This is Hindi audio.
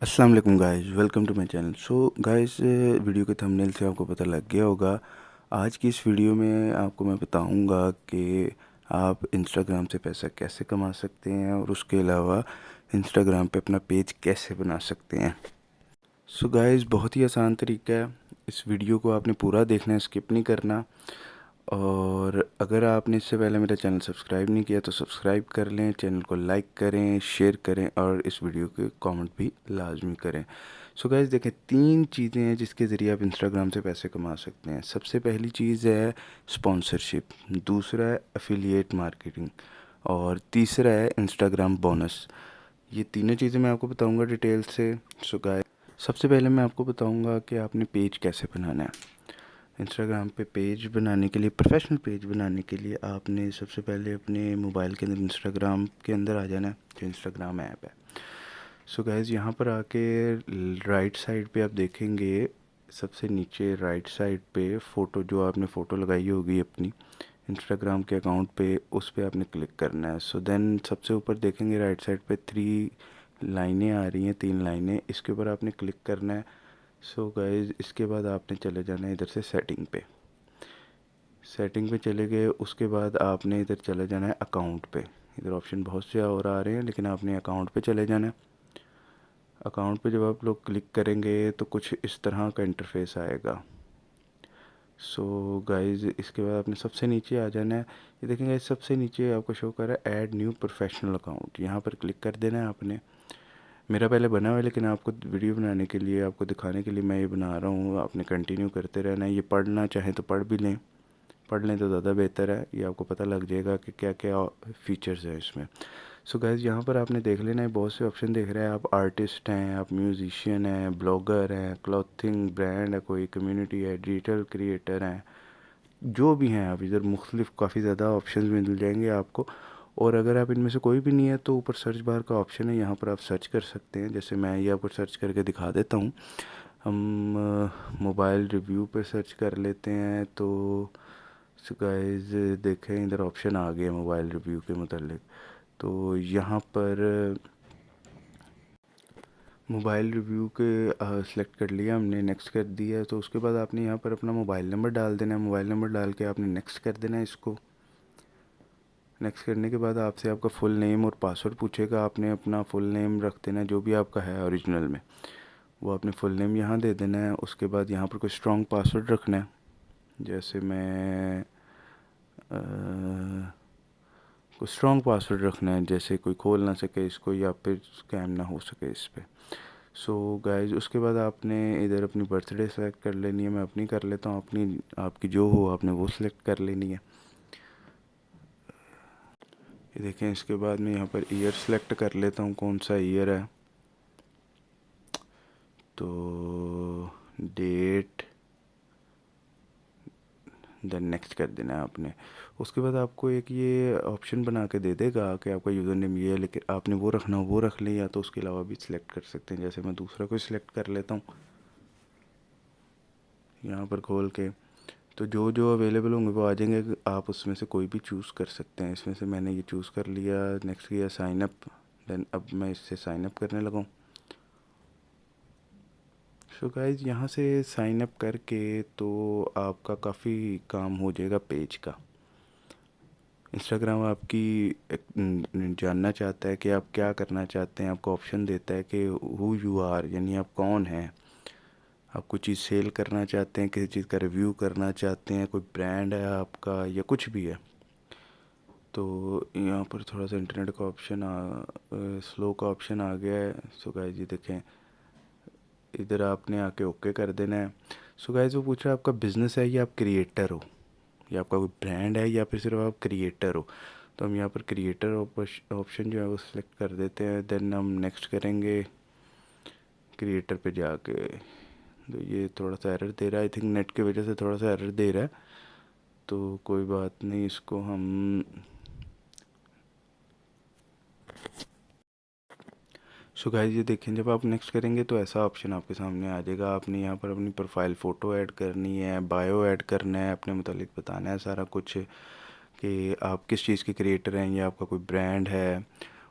अस्सलाम वालेकुम guys, welcome to my channel. So guys, video के थंबनेल से आपको पता लग गया होगा। आज की इस वीडियो में आपको मैं बताऊंगा कि आप इंस्टाग्राम से पैसा कैसे कमा सकते हैं और उसके अलावा इंस्टाग्राम पे अपना पेज कैसे बना सकते हैं। सो गाइस, बहुत ही आसान तरीका है। इस वीडियो को आपने पूरा देखना है, स्किप नहीं करना। और अगर आपने इससे पहले मेरा चैनल सब्सक्राइब नहीं किया तो सब्सक्राइब कर लें, चैनल को लाइक करें, शेयर करें और इस वीडियो के कमेंट भी लाजमी करें। सो गाइस, देखें, 3 चीज़ें हैं जिसके ज़रिए आप इंस्टाग्राम से पैसे कमा सकते हैं। सबसे पहली चीज़ है स्पॉन्सरशिप, दूसरा है एफिलिएट मार्केटिंग और तीसरा है इंस्टाग्राम बोनस। ये तीनों चीज़ें मैं आपको बताऊंगा डिटेल से। सो गाइस, सबसे पहले मैं आपको बताऊंगा कि आपने पेज कैसे बनाना है। इंस्टाग्राम पे पेज बनाने के लिए, प्रोफेशनल पेज बनाने के लिए आपने सबसे पहले अपने मोबाइल के अंदर इंस्टाग्राम के अंदर आ जाना है, जो इंस्टाग्राम ऐप है। सो गाइज़, यहाँ पर आके राइट साइड पे आप देखेंगे, सबसे नीचे राइट साइड पे फ़ोटो, जो आपने फ़ोटो लगाई होगी अपनी इंस्टाग्राम के अकाउंट पे, उस पर आपने क्लिक करना है। सो देन सबसे ऊपर देखेंगे राइट साइड पे 3 लाइनें आ रही हैं, 3 लाइनें, इसके ऊपर आपने क्लिक करना है। सो गाइज़, इसके बाद आपने चले जाना है इधर से सेटिंग पे। सेटिंग पे चले गए, उसके बाद आपने इधर चले जाना है अकाउंट पे। इधर ऑप्शन बहुत से और आ रहे हैं, लेकिन आपने अकाउंट पे चले जाना है। अकाउंट पे जब आप लोग क्लिक करेंगे तो कुछ इस तरह का इंटरफेस आएगा। सो गाइज़, इसके बाद आपने सबसे नीचे आ जाना है। ये देखेंगे सबसे नीचे आपको शो कर रहा है ऐड न्यू प्रोफेशनल अकाउंट, यहाँ पर क्लिक कर देना है आपने। मेरा पहले बना हुआ है, लेकिन आपको वीडियो बनाने के लिए, आपको दिखाने के लिए मैं ये बना रहा हूँ। आपने कंटिन्यू करते रहना है। ये पढ़ना चाहें तो पढ़ भी लें, पढ़ लें तो ज़्यादा बेहतर है। ये आपको पता लग जाएगा कि क्या क्या फ़ीचर्स हैं इसमें। सो गाइज़, यहाँ पर आपने देख लेना है, बहुत से ऑप्शन देख रहे हैं। आप आर्टिस्ट हैं, आप म्यूजिशियन हैं, ब्लॉगर हैं, क्लॉथिंग ब्रांड है, कोई कम्युनिटी है, डिजिटल क्रिएटर हैं, जो भी हैं आप इधर मुख्तलिफ काफ़ी ज़्यादा ऑप्शन मिल जाएंगे आपको। और अगर आप इनमें से कोई भी नहीं है तो ऊपर सर्च बार का ऑप्शन है, यहाँ पर आप सर्च कर सकते हैं। जैसे मैं ये आपको सर्च करके दिखा देता हूँ। हम मोबाइल रिव्यू पे सर्च कर लेते हैं तो गाइस देखें, इधर ऑप्शन आ गया मोबाइल रिव्यू के मतलब। तो यहाँ पर मोबाइल रिव्यू के सिलेक्ट कर लिया हमने, नेक्स्ट कर दिया। तो उसके बाद आपने यहाँ पर अपना मोबाइल नंबर डाल देना है। मोबाइल नंबर डाल के आपने नेक्स्ट कर देना है इसको। नेक्स्ट करने के बाद आपसे आपका फुल नेम और पासवर्ड पूछेगा। आपने अपना फुल नेम रख देना है, जो भी आपका है ओरिजिनल में, वो आपने फुल नेम यहाँ दे देना है। उसके बाद यहाँ पर कोई स्ट्रॉन्ग पासवर्ड रखना है। जैसे मैं कोई स्ट्रॉन्ग पासवर्ड रखना है, जैसे कोई खोल ना सके इसको या फिर स्कैम ना हो सके इस पर। सो गाइज, उसके बाद आपने इधर अपनी बर्थडे सेलेक्ट कर लेनी है। मैं अपनी कर लेता हूँ, अपनी आपकी जो हो आपने वो सिलेक्ट कर लेनी है। ये देखें, इसके बाद मैं यहाँ पर ईयर सेलेक्ट कर लेता हूँ, कौन सा ईयर है। तो डेट, देन नेक्स्ट कर देना है आपने। उसके बाद आपको एक ये ऑप्शन बना के दे देगा कि आपका यूज़र नेम ये है, लेकिन आपने वो रखना हो वो रख लें, या तो उसके अलावा भी सिलेक्ट कर सकते हैं। जैसे मैं दूसरा कोई सिलेक्ट कर लेता हूँ यहाँ पर खोल के। तो जो जो अवेलेबल होंगे वो आ जाएंगे, आप उसमें से कोई भी चूज़ कर सकते हैं। इसमें से मैंने ये चूज़ कर लिया, नेक्स्ट किया साइन अप। देन अब मैं इससे साइन अप करने लगा हूँ। सो गाइज, यहाँ से साइन अप करके तो आपका काफ़ी काम हो जाएगा पेज का। इंस्टाग्राम आपकी जानना चाहता है कि आप क्या करना चाहते हैं। आपको ऑप्शन देता है कि हु यू आर, यानी आप कौन हैं। आप कोई चीज़ सेल करना चाहते हैं, किसी चीज़ का रिव्यू करना चाहते हैं, कोई ब्रांड है आपका या कुछ भी है। तो यहाँ पर थोड़ा सा इंटरनेट का ऑप्शन स्लो का ऑप्शन आ गया है। सो गाइस, ये देखें, इधर आपने आके ओके कर देना है। सो गाइस, वो पूछ रहा है आपका बिज़नेस है या आप क्रिएटर हो, या आपका कोई ब्रांड है, या फिर सिर्फ आप क्रिएटर हो। तो हम यहाँ पर क्रिएटर ऑप्शन जो है वो सिलेक्ट कर देते हैं। देन हम नेक्स्ट करेंगे क्रिएटर पे जाके। तो ये थोड़ा सा एरर दे रहा है, आई थिंक नेट की वजह से थोड़ा सा एरर दे रहा है। तो कोई बात नहीं, इसको हम सो गाइस, ये देखें, जब आप नेक्स्ट करेंगे तो ऐसा ऑप्शन आपके सामने आ जाएगा। आपने यहाँ पर अपनी प्रोफाइल फ़ोटो ऐड करनी है, बायो ऐड करना है, अपने मुतालिक बताना है सारा कुछ कि आप किस चीज़ के क्रिएटर हैं या आपका कोई ब्रांड है।